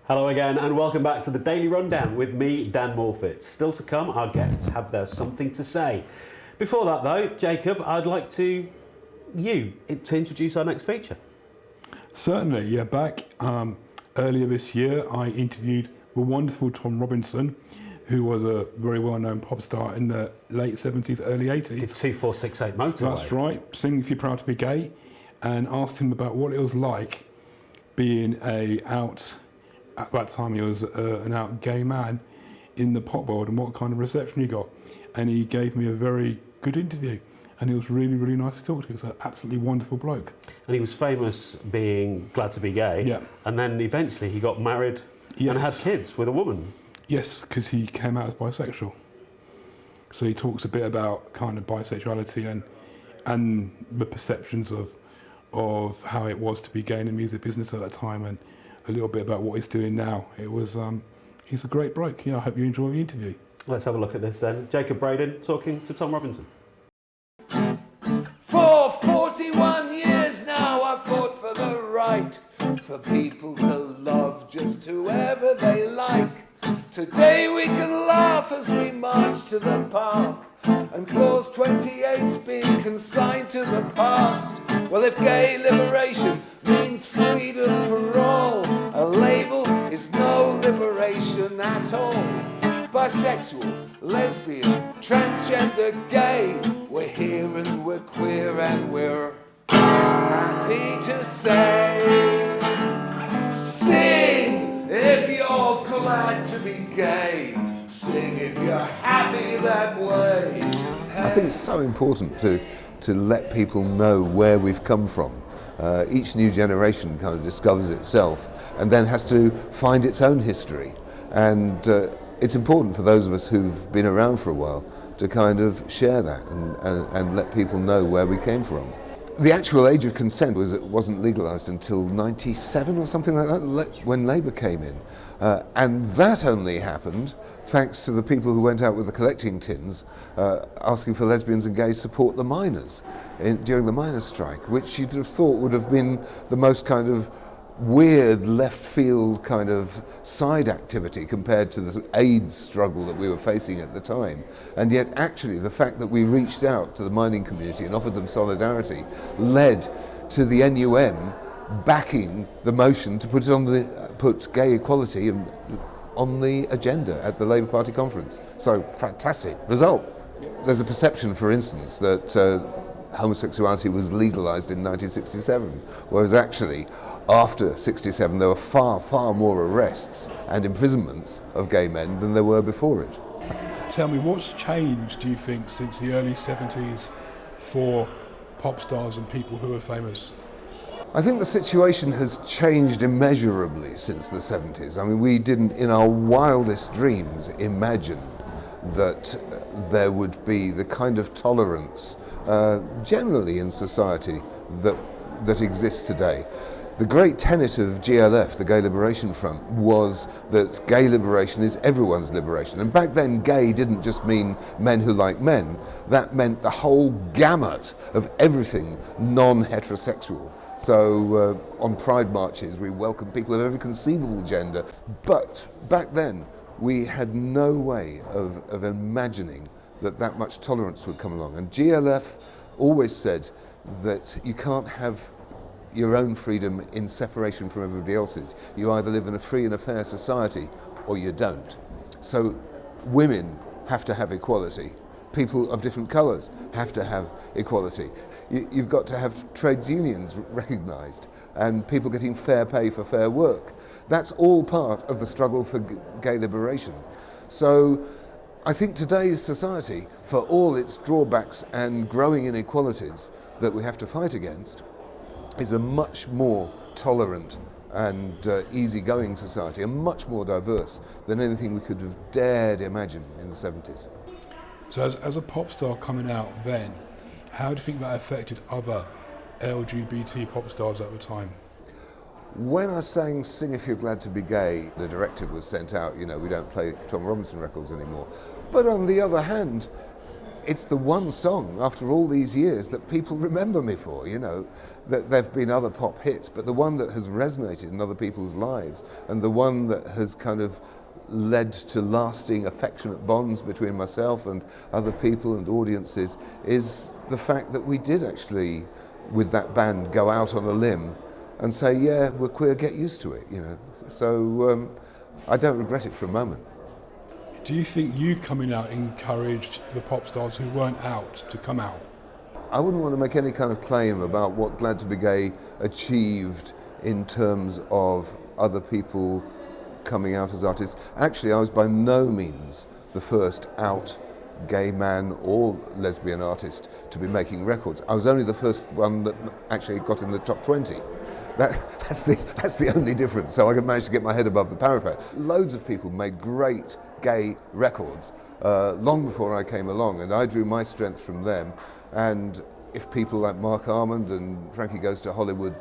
Hello again and welcome back to the Daily Rundown with me, Dan Morfitt. Still to come, our guests have their something to say. Before that though, Jacob, I'd like to introduce our next feature. Certainly, yeah. Back earlier this year, I interviewed the wonderful Tom Robinson, who was a very well-known pop star in the late 70s, early 80s. Did 2468 Motorway. That's right, Sing If You're Proud to Be Gay, and asked him about what it was like being at that time he was an out gay man in the pop world and what kind of reception he got. And he gave me a very good interview. And he was really, really nice to talk to. He was an absolutely wonderful bloke. And he was famous being glad to be gay. Yeah. And then eventually he got married and had kids with a woman. Yes, because he came out as bisexual. So he talks a bit about kind of bisexuality and the perceptions of how it was to be gay in the music business at that time, and a little bit about what he's doing now. It was he's a great bloke. Yeah, I hope you enjoy the interview. Let's have a look at this then. Jacob Braden talking to Tom Robinson. For 41 years now I've fought for the right for people to love just whoever they like. Today we can laugh as we march to the park, and clause 28's being consigned to the past. Well, if gay liberation means freedom for all, a label is no liberation at all. Bisexual, lesbian, transgender, gay, we're here and we're queer and we're happy to say, sing if you're glad to be gay, sing if you're happy that way. I think it's so important to let people know where we've come from. Each new generation kind of discovers itself and then has to find its own history. And it's important for those of us who've been around for a while to kind of share that and let people know where we came from. The actual age of consent wasn't legalised until 97 or something like that, when Labour came in. And that only happened thanks to the people who went out with the collecting tins asking for lesbians and gays to support the miners during the miners' strike, which you'd have thought would have been the most kind of weird left field kind of side activity compared to the AIDS struggle that we were facing at the time. And yet actually the fact that we reached out to the mining community and offered them solidarity led to the NUM backing the motion to put gay equality on the agenda at the Labour Party conference. So fantastic result. There's a perception, for instance, that homosexuality was legalised in 1967, whereas actually after 67 there were far, far more arrests and imprisonments of gay men than there were before it. Tell me, what's changed, do you think, since the early 70s for pop stars and people who are famous? I think the situation has changed immeasurably since the 70s. I mean, we didn't, in our wildest dreams, imagine that there would be the kind of tolerance generally in society that exists today. The great tenet of GLF, the Gay Liberation Front, was that gay liberation is everyone's liberation. And back then, gay didn't just mean men who like men. That meant the whole gamut of everything non-heterosexual. So on Pride marches, we welcome people of every conceivable gender. But back then, we had no way of imagining that much tolerance would come along. And GLF always said that you can't have your own freedom in separation from everybody else's. You either live in a free and a fair society or you don't. So women have to have equality. People of different colours have to have equality. You've got to have trades unions recognised and people getting fair pay for fair work. That's all part of the struggle for gay liberation. So I think today's society, for all its drawbacks and growing inequalities that we have to fight against, is a much more tolerant and easygoing society, and much more diverse than anything we could have dared imagine in the 70s. So as a pop star coming out then, how do you think that affected other LGBT pop stars at the time? When I sang Sing If You're Glad to Be Gay, the directive was sent out, we don't play Tom Robinson records anymore. But on the other hand, it's the one song after all these years that people remember me for, that there've been other pop hits, but the one that has resonated in other people's lives and the one that has kind of led to lasting affectionate bonds between myself and other people and audiences is the fact that we did actually, with that band, go out on a limb and say, yeah, we're queer, get used to it, So I don't regret it for a moment. Do you think you coming out encouraged the pop stars who weren't out to come out? I wouldn't want to make any kind of claim about what Glad to Be Gay achieved in terms of other people coming out as artists. Actually, I was by no means the first out gay man or lesbian artist to be making records. I was only the first one that actually got in the top 20. That's the only difference, so I could manage to get my head above the parapet. Loads of people made great gay records long before I came along, and I drew my strength from them. And if people like Mark Armand and Frankie Goes to Hollywood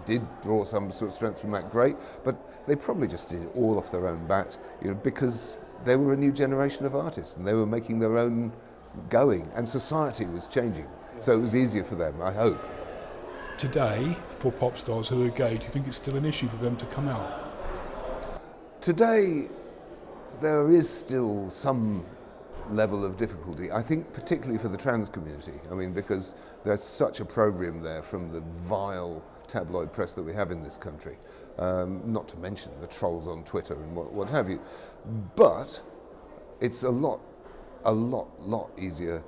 did draw some sort of strength from that, great, but they probably just did it all off their own bat, because they were a new generation of artists and they were making their own going, and society was changing, so it was easier for them, I hope. Today, for pop stars who are gay, do you think it's still an issue for them to come out? Today, there is still some level of difficulty, I think particularly for the trans community. I mean, because there's such a program there from the vile tabloid press that we have in this country, not to mention the trolls on Twitter and what have you. But it's a lot easier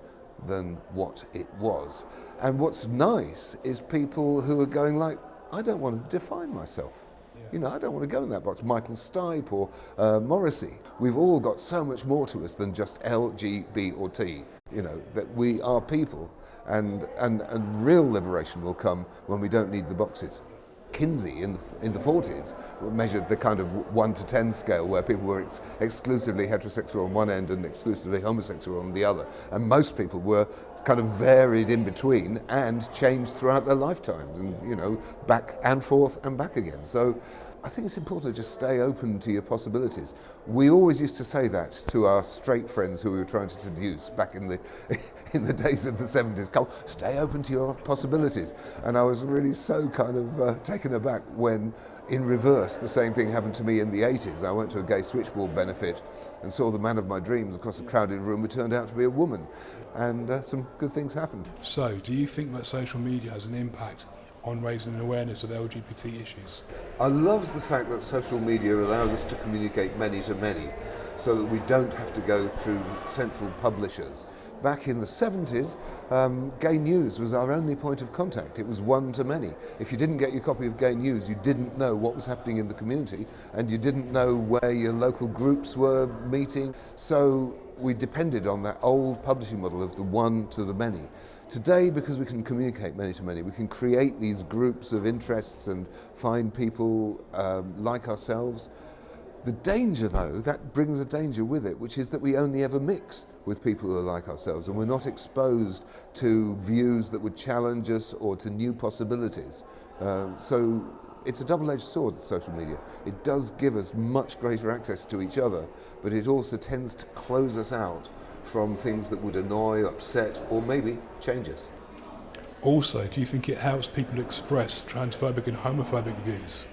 than what it was. And what's nice is people who are going like, I don't want to define myself. I don't want to go in that box. Michael Stipe or Morrissey. We've all got so much more to us than just L, G, B or T. That we are people, and real liberation will come when we don't need the boxes. Kinsey in the 40s measured the kind of 1 to 10 scale where people were exclusively heterosexual on one end and exclusively homosexual on the other. And most people were kind of varied in between and changed throughout their lifetimes and, back and forth and back again. So I think it's important to just stay open to your possibilities. We always used to say that to our straight friends who we were trying to seduce back in the days of the 70s. Come, stay open to your possibilities. And I was really so kind of taken aback when, in reverse, the same thing happened to me in the 80s. I went to a gay switchboard benefit and saw the man of my dreams across a crowded room who turned out to be a woman. And some good things happened. So, do you think that social media has an impact on raising an awareness of LGBT issues? I love the fact that social media allows us to communicate many to many, so that we don't have to go through central publishers. Back in the 70s, Gay News was our only point of contact. It was one to many. If you didn't get your copy of Gay News, you didn't know what was happening in the community, and you didn't know where your local groups were meeting. So we depended on that old publishing model of the one to the many. Today, because we can communicate many to many, we can create these groups of interests and find people like ourselves. The danger, though, that brings a danger with it, which is that we only ever mix with people who are like ourselves, and we're not exposed to views that would challenge us or to new possibilities. So it's a double-edged sword, social media. It does give us much greater access to each other, but it also tends to close us out from things that would annoy, upset, or maybe change us. Also, do you think it helps people express transphobic and homophobic views?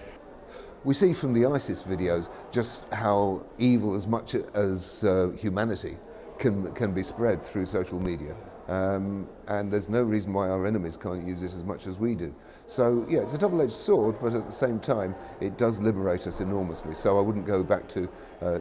We see from the ISIS videos just how evil as much as humanity can be spread through social media. And there's no reason why our enemies can't use it as much as we do. So yeah, it's a double-edged sword, but at the same time, it does liberate us enormously. So I wouldn't go back to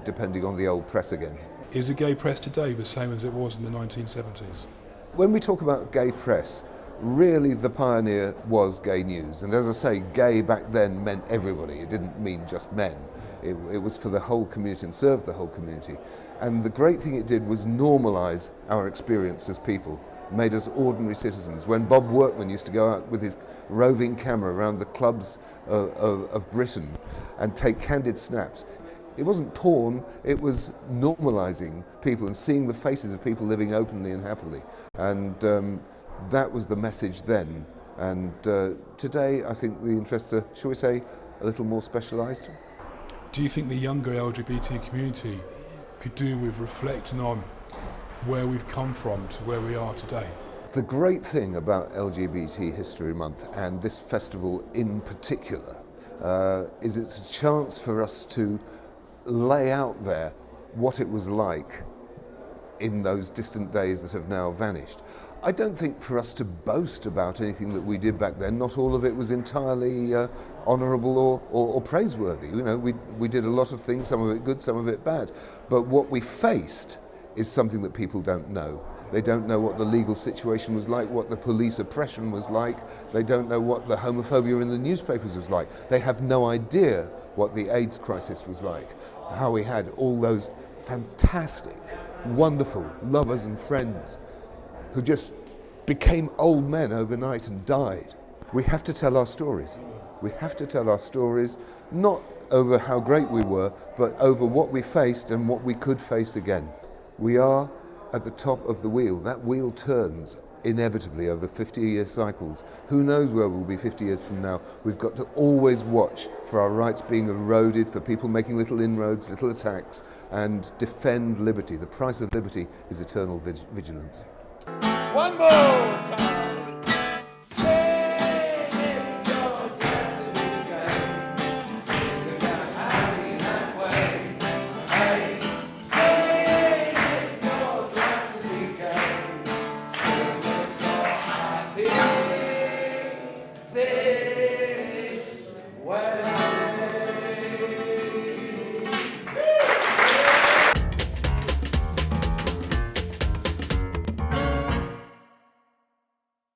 depending on the old press again. Is the gay press today the same as it was in the 1970s? When we talk about gay press, really the pioneer was Gay News. And as I say, gay back then meant everybody. It didn't mean just men. It was for the whole community and served the whole community. And the great thing it did was normalise our experience as people, made us ordinary citizens. When Bob Workman used to go out with his roving camera around the clubs of Britain and take candid snaps, it wasn't porn, it was normalising people and seeing the faces of people living openly and happily. And that was the message then. And today, I think the interests are, shall we say, a little more specialised. Do you think the younger LGBT community could do with reflecting on where we've come from to where we are today. The great thing about LGBT History Month, and this festival in particular, is it's a chance for us to lay out there what it was like in those distant days that have now vanished. I don't think for us to boast about anything that we did back then. Not all of it was entirely honourable or praiseworthy. You know, we did a lot of things, some of it good, some of it bad. But what we faced is something that people don't know. They don't know what the legal situation was like, what the police oppression was like. They don't know what the homophobia in the newspapers was like. They have no idea what the AIDS crisis was like, how we had all those fantastic, wonderful lovers and friends who just became old men overnight and died. We have to tell our stories. We have to tell our stories, not over how great we were, but over what we faced and what we could face again. We are at the top of the wheel. That wheel turns inevitably over 50-year cycles. Who knows where we'll be 50 years from now? We've got to always watch for our rights being eroded, for people making little inroads, little attacks, and defend liberty. The price of liberty is eternal vigilance. One more time.